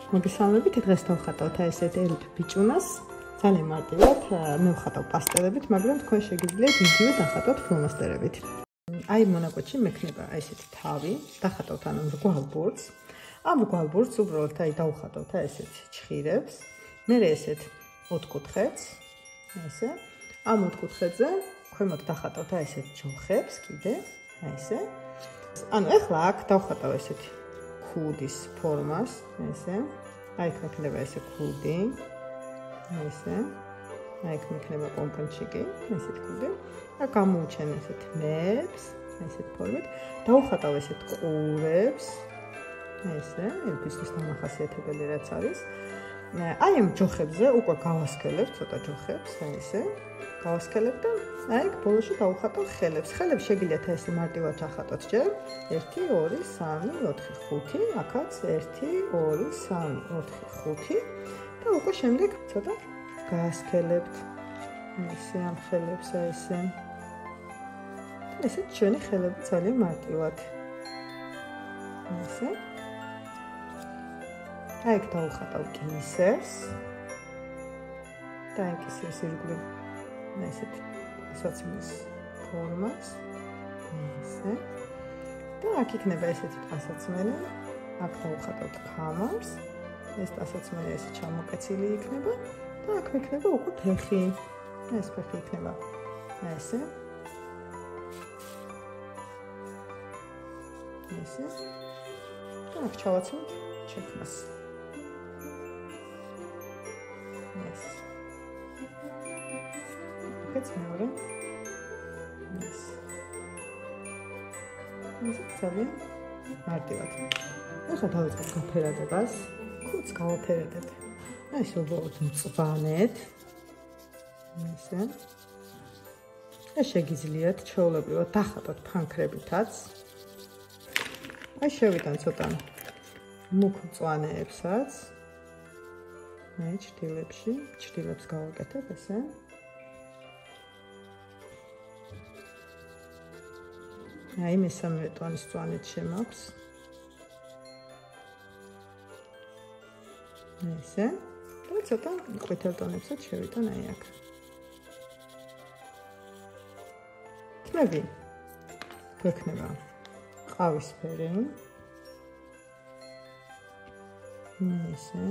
მოგესალმებით, დღეს დავხატავთ ესეთ ელფი ბიჭუნას. ძალიან მარტივად მივხატავ პასტელებით, მაგრამ თქვენ შეგიძლიათ ვიდეო დახატოთ ფლომასტერებით. აი მონაკვეთში მექნება ესეთი თავი, დახატავთ ანუ მრგვალ ბურთს. ამ მრგვალ ბურთს უბრალოდ აი დავხატავთ ესეთ ჩხირებს. მერე ესეთ ოთხკუთხედს, ესე. ამ ოთხკუთხედზე ქვემოთ დახატავთ ესეთ ჯოხებს კიდე, ესე. ანუ ეხლა აქ დავხატავ ესეთი ქუდის ფორმას, ესე. აი მექნება ესე ქუდი, ესე. აი მექნება კომპონჩიკი, ესეთი ქუდი. და გამოვჩენ ესეთ მებს, ესეთ ფორმით. დავხატავ ესეთ ყურებს, ესე, ელფისთვის დამახასიათებელი რაც არის. აი ამ ჯოხებზე უკვე გავასქელებ ცოტა ჯოხებს, ესე. გავასქელებ და აი ბოლოში დავხატავ ხელებს. ხელებს შეგიძლიათ ესე მარტივად ახატოთ ჯერ. 1 2 3 4 5, აქაც 1 2 3 4 5 და უკვე შემდეგ ცოტა გაასქელებთ. ესე ამ ხელებს ესე. ესე ჩვენი ხელები ძალიან მარტივად. ესე. აი აქ დავხატავ კისერს. და კისერს ირგვლივ ესეთ ასაცმლის ფორმას. ესე. და აქ იქნება ესეთი ასაცმელი. აქ დავხატავთ ქამარს. ეს ასაცმელი ესე ჩამოკეცილი იქნება და აქ მექნება უკვე ფეხი. ეს ფეხი იქნება ესე. ესე. და აქ ჩავაცმოთ ჩექმას. ეს. ეს მეორე. ეს. ეს ძალიან მარტივად. ახლა დავიწყებ გაფერადებას. ქუდს გავაფერადებ. აი ეს უბრალოდ მწვანედ. ესე. და შეგიძლიათ ჩვეულებრივად დახატოთ ფანქრებითაც. აი შევიტან ცოტა მუქ მწვანეებსაც. აი ჭრილებში, ჭრილებს გავაკეთებ ესე. აი მესამე ტონის მწვანედ შემაქვს. ესე. და ცოტა ყვითელ ტონებსაც შევიტან აი აქ. თმები. გვექნება ყავისფერი. ესე.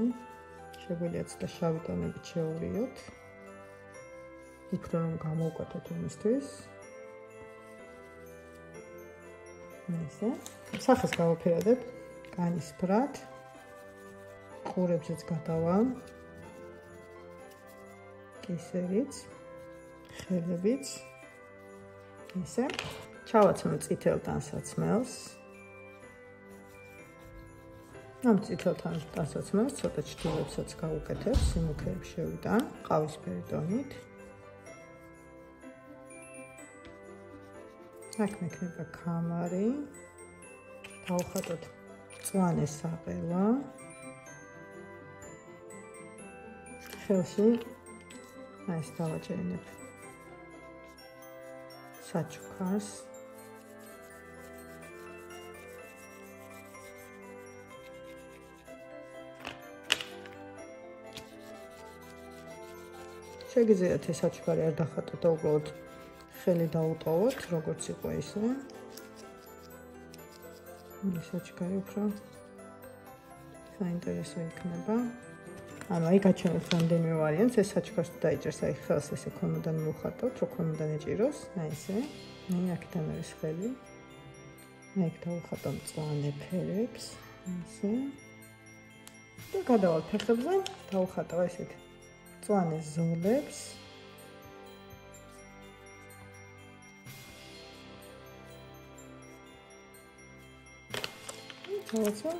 შეგვიძლია ცოტა შავი ტონებით შევურიოთ. უფრო რომ გამოვკვეთოთ იმისთვის. ესე. სახეს გავაფერადებ განისფრად. ყურებზეც გადავალ. კისერიც, ხელებიც. ესე. ჩავაცმო წითელ ტანსაცმელს. ამ წითელ ტანსაცმელს ცოტა ჭრილებსაც გავუკეთებ, სიმუქეებს შევიტან ყავისფერი ტონით. აქ მექნება ქამარი. დავხატოთ მწვანე საყელა. ხელში აი ეს დავაჭერინებ საჩუქარს. შეგიძლიათ ეს საჩუქარი არ დახატოთ და უბრალოდ ხელი დაუტოვოთ, როგორც იყო ისე. ეს საჩუქარი უფრო საინტერესო იქნება. ანუ აი გაჩვენებთ რამდენიმე ვარიანტს, ეს საჩუქარს თუ დაიჭერს, აი ხელს ესე ქვემოდან მივხატავთ, რომ ქვემოდან ეჭიროს, აი ესე. აი აქედან არის ხელი. აი აქ დავხატავ მწვანე ფერებს, ესე. და გადავალ ფეხებზე, დავხატავ ესეთ მწვანე ზოლებს. დავაცვალ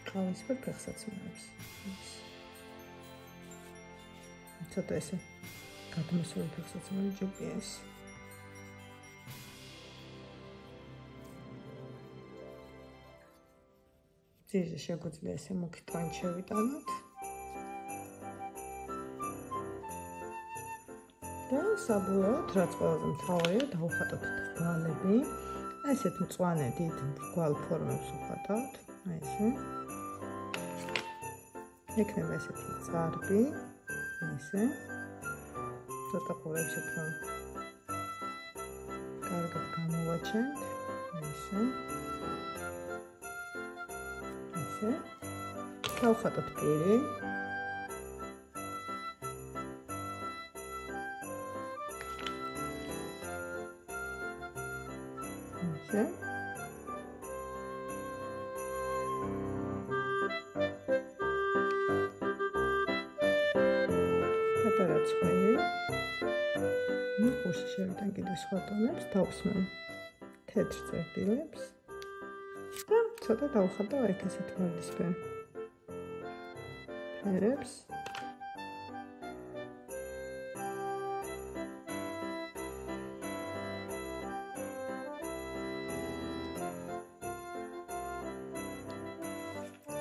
ყავისფერ ფეხსაცმელებს. ცოტა ესე გადმოსული ფეხსაცმელი ჯობია ეს. ძირზე შეგვიძლია ესე მუქი ტონით შევიტანოთ. და საბოლოოდ რაც ყველაზე მთავარია დავხატოთ თვალები. ესეთ მწვანე დიდ მრგვალ ფორმებს ვხატავთ, აი ესე. ექნება ესეთი წარბი, ესე. ცოტა ყურებს უფრო კარგად გამოვაჩენთ, ესე. ესე. დავხატოთ პირი. ესე. პატარა წვერი. ყურში შევიდან კიდე სხვა ტონებს დავსმენ თეთრ წერტილებს და ცოტა დავხატავ აქ ესეთ ვარდისფერ ფერებს.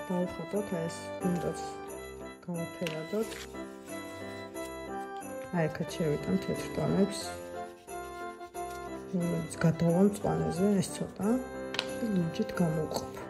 დავხატოთ ეს უნდა გავაფერადოთ. აი აქ შევიტან თეთრ ტონებს. გადავალ მწვანეზე ეს ცოტა ლურჯით გამოვყავ.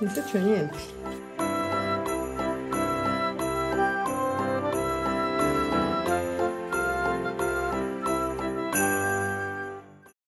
ესე ჩვენი ელფი.